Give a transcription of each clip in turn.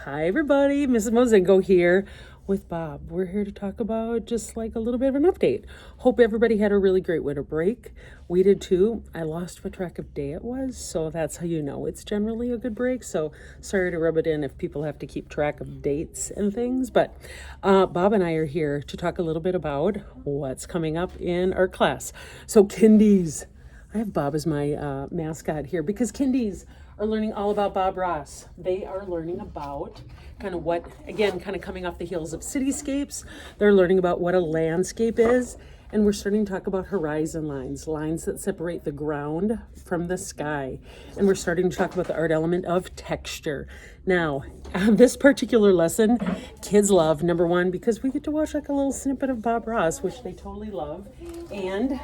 Hi everybody, Mrs. Mozingo here with Bob. We're here to talk about just like a little bit of an update. Hope everybody had a really great winter break. We did too. I lost what track of day it was, so that's how you know it's generally a good break. So sorry to rub it in if people have to keep track of dates and things, but Bob and I are here to talk a little bit about what's coming up in our class. So kindies. I have Bob as my mascot here because kindies are learning all about Bob Ross. They are learning about kind of what, again, kind of coming off the heels of cityscapes. They're learning about what a landscape is. And we're starting to talk about horizon lines, lines that separate the ground from the sky. And we're starting to talk about the art element of texture. Now, this particular lesson, kids love, number one, because we get to watch like a little snippet of Bob Ross, which they totally love. And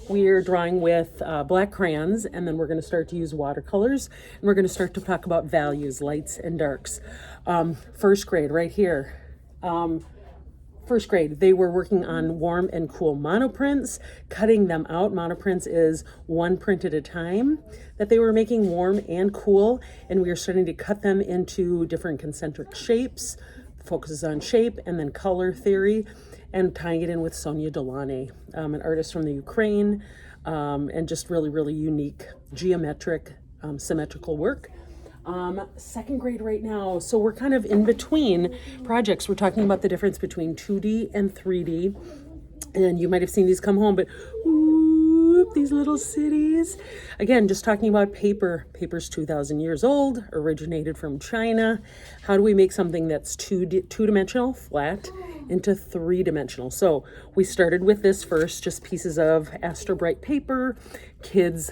we're drawing with black crayons, and then we're going to start to use watercolors, and we're going to start to talk about values, lights and darks. First grade, right here. First grade, they were working on warm and cool monoprints, cutting them out. Monoprints is one print at a time that they were making warm and cool, and we are starting to cut them into different concentric shapes, focuses on shape, and then color theory, and tying it in with Sonia Delane, an artist from the Ukraine, and just really, really unique geometric, symmetrical work. Second grade right now, so we're kind of in between projects. We're talking about the difference between 2D and 3D, and you might have seen these come home, but whoop, these little cities. Again, just talking about paper. Paper's 2,000 years old, originated from China. How do we make something that's two-dimensional, flat, into three-dimensional? So we started with this first, just pieces of Astro Bright paper. Kids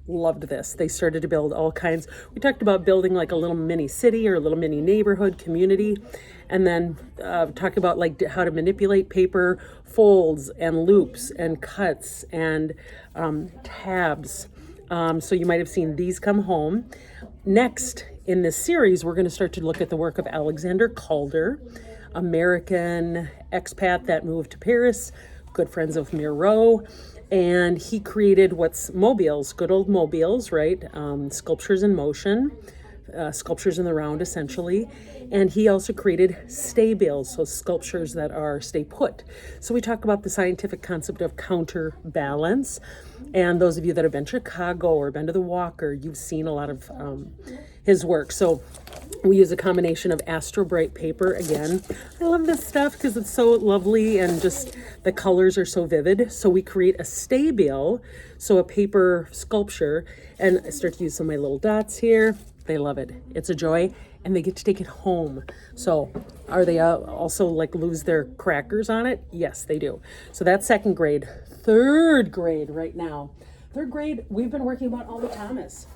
loved this. They started to build all kinds. We talked about building like a little mini city or a little mini neighborhood community, and then talk about like how to manipulate paper, folds and loops and cuts and tabs. So you might have seen these come home. Next in this series, we're going to start to look at the work of Alexander Calder, American expat that moved to Paris, good friends of Miro. And he created what's mobiles, good old mobiles, right? Sculptures in motion, sculptures in the round, essentially. And he also created stabiles, so sculptures that are stay put. So we talk about the scientific concept of counterbalance. And those of you that have been to Chicago or been to the Walker, you've seen a lot of his work. So we use a combination of Astro Bright paper. Again, I love this stuff because it's so lovely and just the colors are so vivid. So we create a stabile, so a paper sculpture, and I start to use some of my little dots here. They love it. It's a joy, and they get to take it home. So are they also like lose their crackers on it? Yes, they do. So that's second grade. Third grade right now. Third grade, we've been working about Alma Thomas.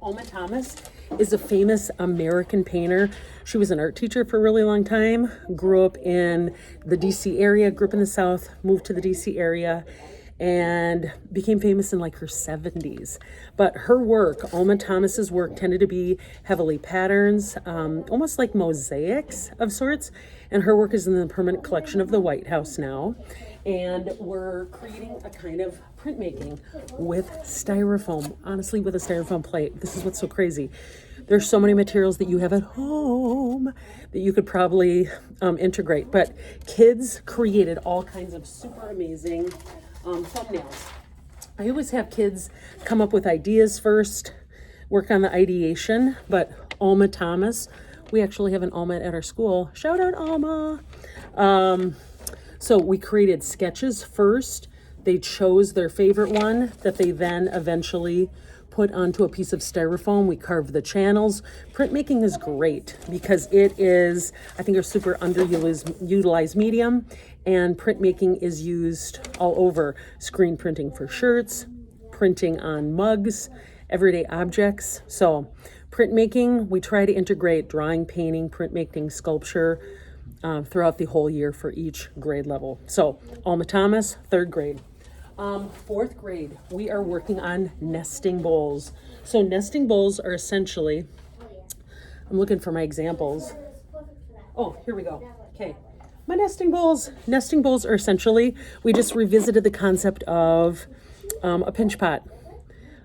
Alma Thomas is a famous American painter. She was an art teacher for a really long time, grew up in the DC area, grew up in the South, moved to the DC area, and became famous in like her 70s. But her work, Alma Thomas's work, tended to be heavily patterns, almost like mosaics of sorts. And her work is in the permanent collection of the White House now. And we're creating a kind of printmaking with styrofoam, honestly, with a styrofoam plate. This is what's so crazy. There's so many materials that you have at home that you could probably integrate. But kids created all kinds of super amazing thumbnails. I always have kids come up with ideas first, work on the ideation, but Alma Thomas, we actually have an Alma at our school. Shout out Alma. So we created sketches first. They chose their favorite one that they then eventually put onto a piece of styrofoam. We carved the channels. Printmaking is great because it is, I think, a super underutilized medium, and printmaking is used all over. Screen printing for shirts, printing on mugs, everyday objects. So printmaking, we try to integrate drawing, painting, printmaking, sculpture throughout the whole year for each grade level. So Alma Thomas, third grade. Fourth grade, we are working on nesting bowls. So nesting bowls are essentially, I'm looking for my examples. Oh, here we go. Okay. My nesting bowls. Nesting bowls are essentially, we just revisited the concept of a pinch pot,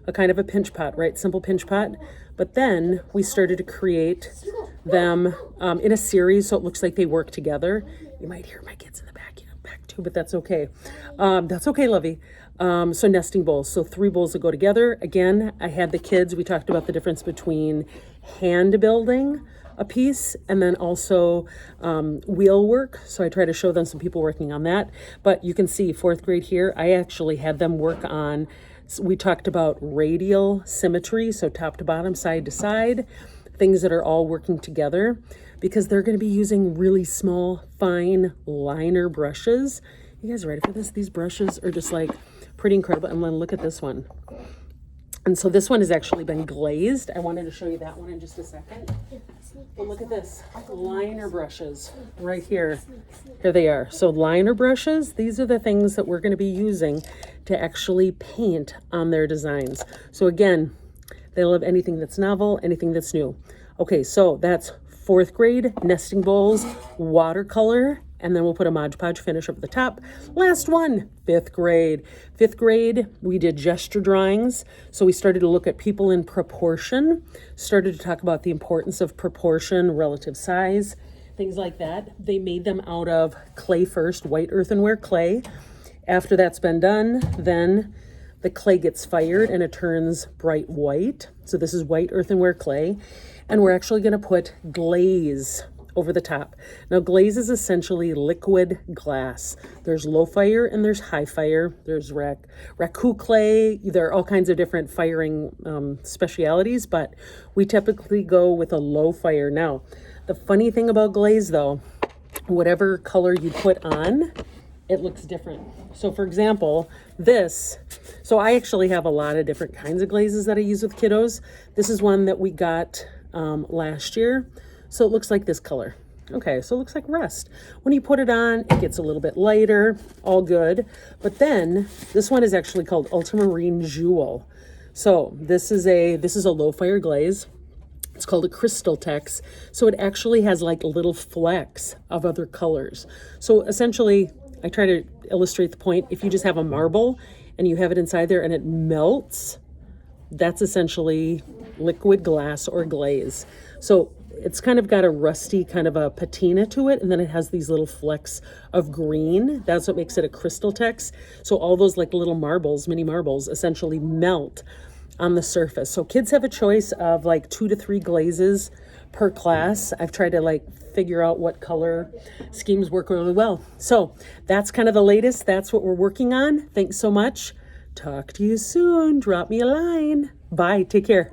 a kind of a pinch pot, right? Simple pinch pot. But then we started to create them in a series, so it looks like they work together. You might hear my kids in the back too, but that's okay. That's okay, Lovey. So nesting bowls. So 3 bowls that go together. Again, I had the kids, we talked about the difference between hand building a piece and then also wheel work. So I try to show them some people working on that. But you can see 4th grade here, I actually had them work on, we talked about radial symmetry, so top to bottom, side to side, things that are all working together, because they're going to be using really small, fine liner brushes. You guys ready for this? These brushes are just like pretty incredible. And then look at this one. And so this one has actually been glazed. I wanted to show you that one in just a second. But look at this, liner brushes right here. Here they are. So liner brushes, these are the things that we're going to be using to actually paint on their designs. So again, they love anything that's novel, anything that's new. Okay, so that's 4th grade, nesting bowls, watercolor, and then we'll put a Mod Podge finish over the top. Last one, 5th grade. 5th grade, we did gesture drawings. So we started to look at people in proportion, started to talk about the importance of proportion, relative size, things like that. They made them out of clay first, white earthenware clay. After that's been done, then the clay gets fired and it turns bright white. So this is white earthenware clay. And we're actually going to put glaze over the top. Now, glaze is essentially liquid glass. There's low fire and there's high fire. There's raku clay. There are all kinds of different firing specialities, but we typically go with a low fire. Now, the funny thing about glaze, though, whatever color you put on, it looks different. So for example, so I actually have a lot of different kinds of glazes that I use with kiddos. This is one that we got last year. So it looks like this color. Okay, so it looks like rust. When you put it on, it gets a little bit lighter, all good. But then this one is actually called Ultramarine Jewel. So this is a low fire glaze. It's called a crystal tex. So it actually has like little flecks of other colors. So essentially, I try to illustrate the point. If you just have a marble and you have it inside there and it melts, that's essentially liquid glass or glaze. So it's kind of got a rusty kind of a patina to it, and then it has these little flecks of green. That's what makes it a crystal tex. So all those like little marbles, mini marbles, essentially melt on the surface. So kids have a choice of like 2 to 3 glazes per class. I've tried to like figure out what color schemes work really well. So that's kind of the latest. That's what we're working on. Thanks so much. Talk to you soon. Drop me a line. Bye. Take care.